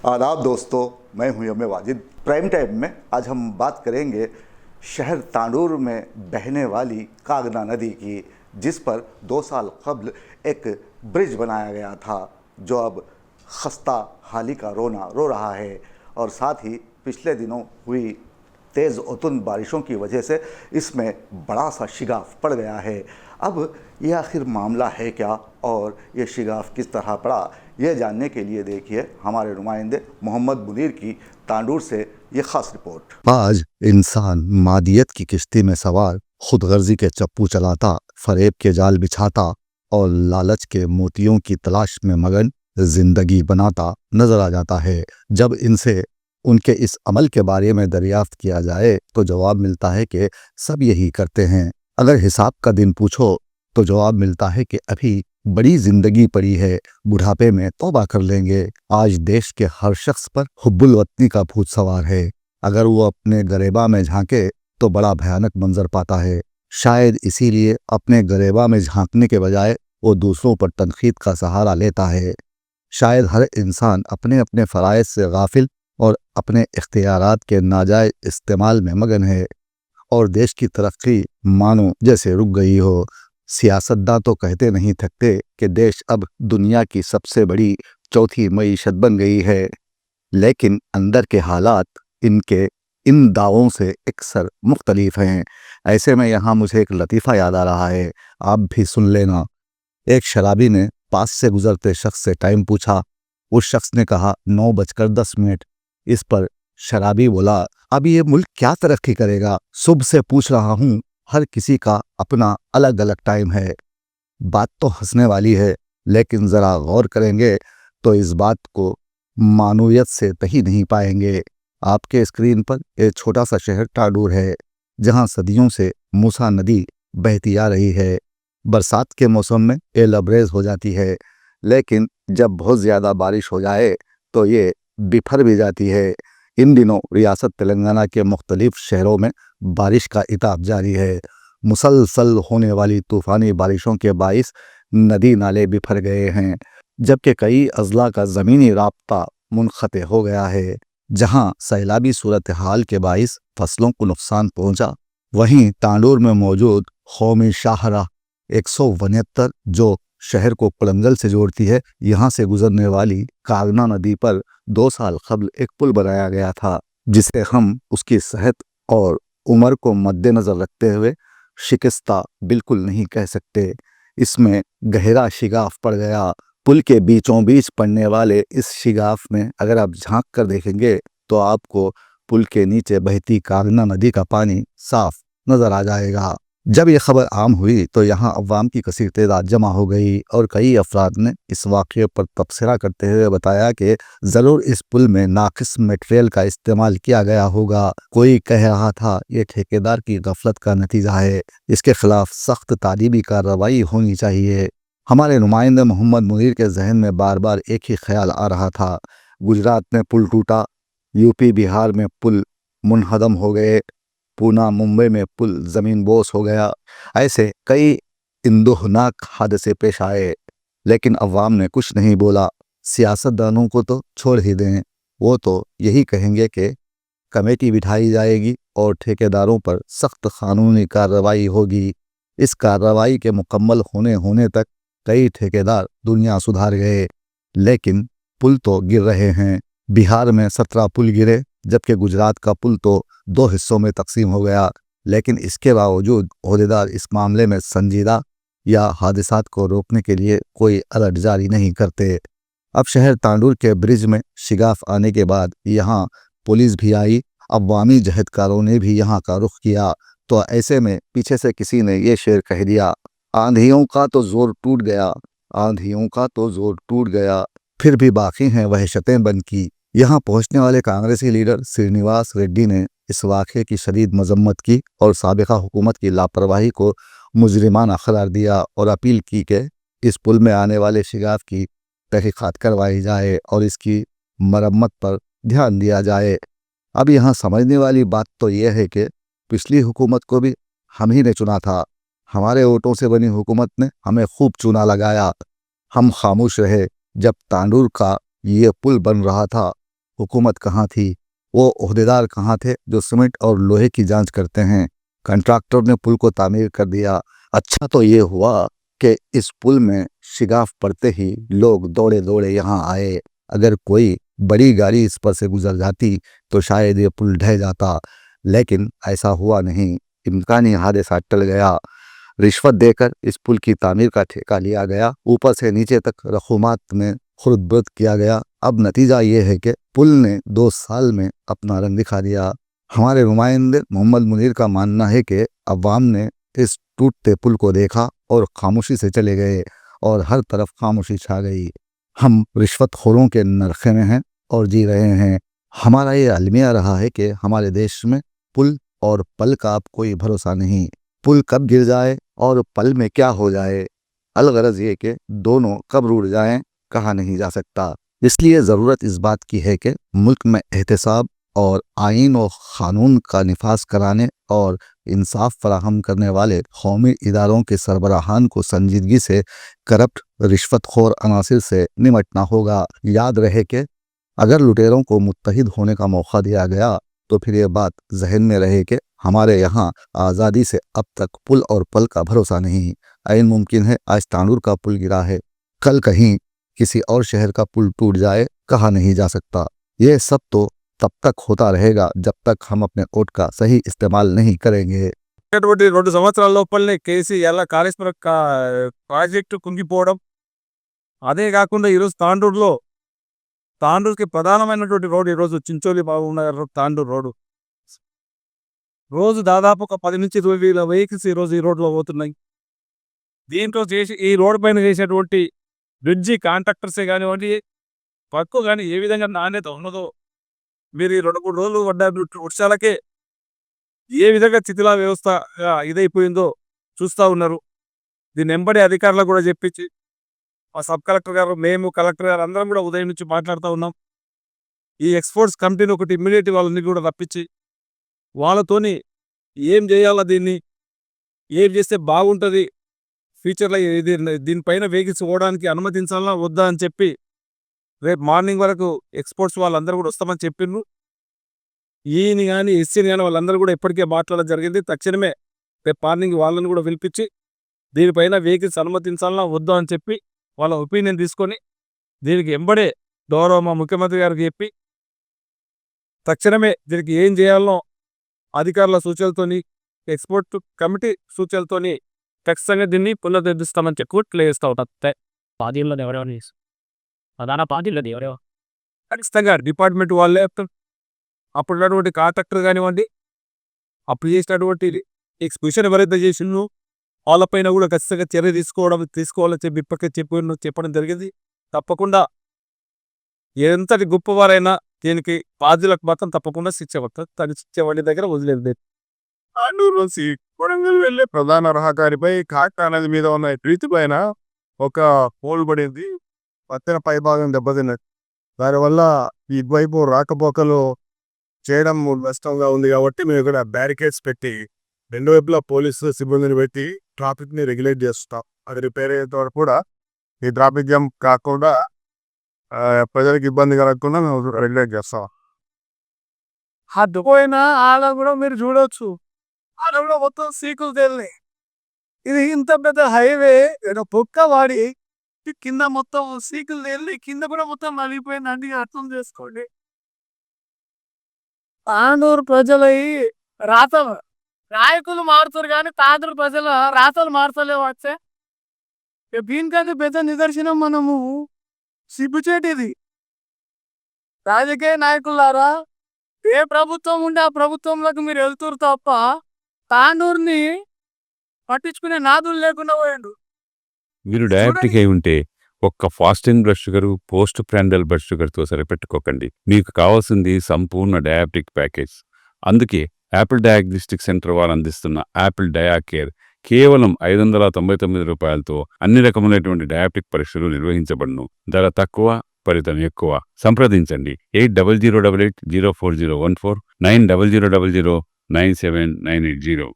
आदाब दोस्तों, मैं हूं यम वाजिद। प्राइम टाइम में आज हम बात करेंगे शहर तांडूर में बहने वाली कागना नदी की, जिस पर 2 साल कबल एक ब्रिज बनाया गया था जो अब खस्ता हाली का रोना रो रहा है। और साथ ही पिछले दिनों हुई तेज़ ओतुन बारिशों की वजह से इसमें बड़ा सा शिगाफ पड़ गया है। अब ये आखिर मामला है क्या और ये शिगाफ किस तरह पड़ा, ये जानने के लिए देखिए हमारे नुमाइंदे मोहम्मद मुनीर की तांडूर से ये खास रिपोर्ट। आज इंसान मादियत की किश्ती में सवार खुदगर्जी के चप्पू चलाता, फरेब के जाल बिछाता और लालच के मोतियों की तलाश में मगन जिंदगी बनाता नजर आ जाता है। जब इनसे उनके इस अमल के बारे में दरियाफ्त किया जाए तो जवाब मिलता है कि सब यही करते हैं। अगर हिसाब का दिन पूछो तो जवाब मिलता है कि अभी बड़ी जिंदगी पड़ी है, बुढ़ापे में तौबा कर लेंगे। आज देश के हर शख्स पर हुब्बुल वतनी का भूत सवार है। अगर वो अपने गरेबा में झांके तो बड़ा भयानक मंजर पाता है। शायद इसीलिए अपने गरेबा में झांकने के बजाय वो दूसरों पर तनकीद का सहारा लेता है। शायद हर इंसान अपने अपने फ़राइज़ से गाफिल और अपने इख्तियारात के नाजायज़ इस्तेमाल में मगन है और देश की तरक्की मानो जैसे रुक गई हो। सियासतदान तो कहते नहीं थकते कि देश अब दुनिया की सबसे बड़ी चौथी मईशत बन गई है, लेकिन अंदर के हालात इनके इन दावों से अक्सर मुख्तलिफ हैं। ऐसे में यहाँ मुझे एक लतीफ़ा याद आ रहा है, आप भी सुन लेना। एक शराबी ने पास से गुजरते शख्स से टाइम पूछा। उस शख्स ने कहा 9:10। इस पर शराबी बोला, अब ये मुल्क क्या तरक्की करेगा, सुबह से पूछ रहा हूँ, हर किसी का अपना अलग अलग टाइम है। बात तो हंसने वाली है, लेकिन ज़रा गौर करेंगे तो इस बात को मानूयत से तही नहीं पाएंगे। आपके स्क्रीन पर एक छोटा सा शहर तांडूर है, जहाँ सदियों से मूसा नदी बहती आ रही है। बरसात के मौसम में ये लबरेज हो जाती है, लेकिन जब बहुत ज़्यादा बारिश हो जाए तो ये बिफर भी जाती है। इन दिनों रियासत तेलंगाना के मुख्तलिफ शहरों में बारिश का इताब जारी है। मुसलसल होने वाली तूफ़ानी बारिशों के बाइस नदी नाले बिफर गए हैं, जबकि कई अजला का ज़मीनी राब्ता मुनक़ते हो गया है। जहां सैलाबी सूरत हाल के बाइस फसलों को नुकसान पहुंचा, वहीं तांडूर में मौजूद कौमी शाहराह 169 जो शहर को पड़ंगल से जोड़ती है, यहाँ से गुजरने वाली कागना नदी पर 2 साल कबल एक पुल बनाया गया था, जिसे हम उसकी सेहत और उम्र को मद्देनज़र रखते हुए शिकस्ता बिल्कुल नहीं कह सकते। इसमें गहरा शिगाफ पड़ गया। पुल के बीचों बीच पड़ने वाले इस शिगाफ में अगर आप झांक कर देखेंगे तो आपको पुल के नीचे बहती कागना नदी का पानी साफ नजर आ जाएगा। जब यह खबर आम हुई तो यहाँ अवाम की कसीर तादाद जमा हो गई और कई अफराद ने इस वाक़े पर तबसरा करते हुए बताया कि ज़रूर इस पुल में नाक़िस मटेरियल का इस्तेमाल किया गया होगा। कोई कह रहा था ये ठेकेदार की गफलत का नतीजा है, इसके खिलाफ सख्त तालीबी कार्रवाई होनी चाहिए। हमारे नुमाइंदे मोहम्मद मुनीर के जहन में बार बार एक ही ख्याल आ रहा था, गुजरात में पुल टूटा, यूपी बिहार में पुल मुनहदम हो गए, पूना मुंबई में पुल ज़मीन बोस हो गया। ऐसे कई इंदोहनाक हादसे पेश आए, लेकिन अवाम ने कुछ नहीं बोला। सियासतदानों को तो छोड़ ही दें, वो तो यही कहेंगे कि कमेटी बिठाई जाएगी और ठेकेदारों पर सख्त कानूनी कार्रवाई होगी। इस कार्रवाई के मुकम्मल होने तक कई ठेकेदार दुनिया सुधार गए, लेकिन पुल तो गिर रहे हैं। बिहार में 17 पुल गिरे, जबकि गुजरात का पुल तो 2 हिस्सों में तकसीम हो गया, लेकिन इसके बावजूद ओहदेदार इस मामले में संजीदा या हादसात को रोकने के लिए कोई अलर्ट जारी नहीं करते। अब शहर तांडूर के ब्रिज में शिगाफ आने के बाद यहाँ पुलिस भी आई, अवामी जहदकारों ने भी यहाँ का रुख किया, तो ऐसे में पीछे से किसी ने ये शेर कह दिया, आंधियों का तो जोर टूट गया, आंधियों का तो जोर टूट गया, फिर भी बाकी हैं वहशतें बन की। यहाँ पहुँचने वाले कांग्रेसी लीडर श्रीनिवास रेड्डी ने इस वाक़े की शदीद मजम्मत की और साबिका हुकूमत की लापरवाही को मुजरिमाना करार दिया और अपील की कि इस पुल में आने वाले शिगाफ की तहक़ीक़ात करवाई जाए और इसकी मरम्मत पर ध्यान दिया जाए। अब यहाँ समझने वाली बात तो यह है कि पिछली हुकूमत को भी हम ही ने चुना था, हमारे वोटों से बनी हुकूमत ने हमें खूब चूना लगाया। हम खामोश रहे जब तांडूर का ये पुल बन रहा था हुकूमत कहाँ थी? वो ओहदेदार कहाँ थे जो सीमेंट और लोहे की जांच करते हैं? कंट्रैक्टर ने पुल को तामीर कर दिया। अच्छा तो ये हुआ कि इस पुल में शिगाफ पड़ते ही लोग दौड़े दौड़े यहाँ आए। अगर कोई बड़ी गाड़ी इस पर से गुजर जाती तो शायद ये पुल ढह जाता, लेकिन ऐसा हुआ नहीं। इम्कानी हादसा टल गया। रिश्वत देकर इस पुल की तामीर का ठेका लिया गया। ऊपर से नीचे तक रकूमात में खुर्द-बुर्द किया गया। अब नतीजा ये है कि पुल ने 2 साल में अपना रंग दिखा दिया। हमारे नुमाइंदे मोहम्मद मुनीर का मानना है कि अवाम ने इस टूटते पुल को देखा और खामोशी से चले गए और हर तरफ खामोशी छा गई। हम रिश्वतखोरों के नरखे में हैं और जी रहे हैं। हमारा ये अलमिया रहा है कि हमारे देश में पुल और पल का अब कोई भरोसा नहीं। पुल कब गिर जाए और पल में क्या हो जाए, अलगरज ये कि दोनों कब रूठ जाएं, कहा नहीं जा सकता। इसलिए ज़रूरत इस बात की है कि मुल्क में एहतसाब और आइन और क़ानून का निफाज कराने और इंसाफ फराहम करने वाले कौमी इदारों के सरबराहान को संजीदगी से करप्ट रिश्वतखोर अनासिर से निमटना होगा। याद रहे कि अगर लुटेरों को मुत्तहिद होने का मौका दिया गया तो फिर ये बात जहन में रहे कि हमारे यहाँ आज़ादी से अब तक पुल और पल का भरोसा नहीं। आइन मुमकिन है आज तानूर का पुल गिरा है, कल कहीं किसी और शहर का पुल टूट जाए, कहा नहीं जा सकता। ये सब तो तब तक होता रहेगा जब तक हम अपने वोट का सही इस्तेमाल नहीं करेंगे। 2 సంవత్సరాల లోపలనే కేసీ ఎలా కాళేశ్వరం ప్రాజెక్టు కుంగిపోవడం, అదే కాకుండా ఈరోజు తాండూరుకి ప్రధానమైనటువంటి రోడ్డు ఈరోజు చించోలి బాబునగర్ తాండూరు రోడ్డు రోజు దాదాపు ఒక 10 నుంచి 20 వేల వెహికల్స్ ఈరోజు ఈ రోడ్లో పోతున్నాయి. దీంట్లో ఈ రోడ్డు పైన చేసేటువంటి బ్రిడ్జి కాంట్రాక్టర్సే కానివ్వండి, పక్కు కానీ ఏ విధంగా నాణ్యత ఉన్నదో మీరు ఈ 2-3 రోజులు పడ్డ వర్షాలకే ఏ విధంగా శిథిలా వ్యవస్థ ఇదైపోయిందో చూస్తూ ఉన్నారు. దీన్ని వెంబడి అధికారులకు కూడా చెప్పించి మా సబ్ కలెక్టర్ గారు, మేము కలెక్టర్ గారు అందరం కూడా ఉదయం నుంచి మాట్లాడుతూ ఉన్నాం. ఈ ఎక్స్పోర్ట్స్ కంపెనీని ఒకటి ఇమ్మీడియట్ వాళ్ళని కూడా రప్పించి వాళ్ళతోని ఏం చేయాలా, ఏం చేస్తే బాగుంటుంది, ఫ్యూచర్లో దీనిపైన వెహికల్స్ పోవడానికి అనుమతించాలా వద్దా అని చెప్పి రేపు మార్నింగ్ వరకు ఎక్స్పోర్ట్స్ వాళ్ళందరూ కూడా వస్తామని చెప్పిండ్రు. ఈయన కానీ ఎస్సీని కానీ వాళ్ళందరూ కూడా ఇప్పటికే మాట్లాడడం జరిగింది. తక్షణమే రేపు మార్నింగ్ వాళ్ళని కూడా పిలిపించి దీనిపైన వెహికల్స్ అనుమతించాలా వద్దా అని చెప్పి వాళ్ళ ఒపీనియన్ తీసుకొని దీనికి ఎంబడే గౌరవ మా ముఖ్యమంత్రి గారికి చెప్పి తక్షణమే దీనికి ఏం చేయాలనో అధికారుల సూచనలతోని, ఎక్స్పోర్ట్ కమిటీ సూచనలతోని ఖచ్చితంగా దీన్ని పునరుద్ధరిస్తామని చెప్పి క్లియర్ చేస్తూ ఉంటారు. పార్టీల్లో ఎవరెవరిని ప్రధాన పార్టీలో ఎవరెవరు ఖచ్చితంగా డిపార్ట్మెంట్ వాళ్ళే అప్పుడున్నటువంటి కాంట్రాక్టర్ కానివ్వండి, అప్పుడు చేసినటువంటి ఎక్స్క్యూషన్ ఎవరైతే చేసిందో వాళ్ళపైన కూడా ఖచ్చితంగా చర్య తీసుకోవాలని చెప్పి ఇప్పటికే చెప్పడం జరిగింది. తప్పకుండా ఎంతటి గొప్పవారైనా దీనికి బాధ్యులకు మాత్రం తప్పకుండా శిక్ష పడుతుంది. తన శిక్ష వాడి దగ్గర వదిలేదు. తాండూరు నుంచి కొడంగల్ వెళ్లే ప్రధాన రహదారిపై కాకా నది మీద ఉన్న రీతి పైన ఒక పోల్ పడింది. పత్తిన పై భాగం దెబ్బతిన్నది. దానివల్ల ఇటువైపు రాకపోకలు చేయడం కష్టంగా ఉంది కాబట్టి మేము ఇక్కడ బ్యారికేడ్స్ పెట్టి 2 వైపులా పోలీసు సిబ్బందిని పెట్టి ట్రాఫిక్ని రెగ్యులేట్ చేస్తాం. అది రిపేర్ అయ్యేంత వరకు కూడా ఈ ట్రాఫిక్ జామ్ కాకుండా ప్రజలకు ఇబ్బంది కలగకుండా మేము రెగ్యులేట్ చేస్తాం. అడ్డుపోయినా ఆడ కూడా మీరు చూడొచ్చు, ఆడ కూడా మొత్తం సీకులు తేలినాయి. ఇది ఇంత పెద్ద హైవే పొక్క వాడి కింద మొత్తం సీకులు తేలి కింద కూడా మొత్తం నలిగిపోయిందండి. అర్థం చేసుకోండి. తాండూరు ప్రజల రాతలు నాయకులు మారుతారు కానీ తాండూరు ప్రజల రాతలు మారుతలేవు. వచ్చే దీనికంటే పెద్ద నిదర్శనం మనము సిగ్గుచేటిది. రాజకీయ నాయకులారా, ఏ ప్రభుత్వం ఉంటే ఆ ప్రభుత్వంలోకి మీరు వెళ్తురు తప్ప తాండూరుని పట్టించుకునే నాదులు లేకుండా పోయిండు. మీరు డయాబెటిక్ అయి ఉంటే ఒక్క fasting blood sugar, post prandial blood షుగర్తో సరిపెట్టుకోకండి. మీకు కావాల్సింది సంపూర్ణ డయాబెటిక్ ప్యాకేజ్. అందుకే యాపిల్ డయాగ్నోస్టిక్ సెంటర్ వారు అందిస్తున్న యాపిల్ డయా కేర్ కేవలం 599 రూపాయలతో అన్ని రకములైనటువంటి డయాబెటిక్ పరీక్షలు నిర్వహించబడును. ధర తక్కువ, ఫలితం ఎక్కువ. సంప్రదించండి 8008804014 9000009790.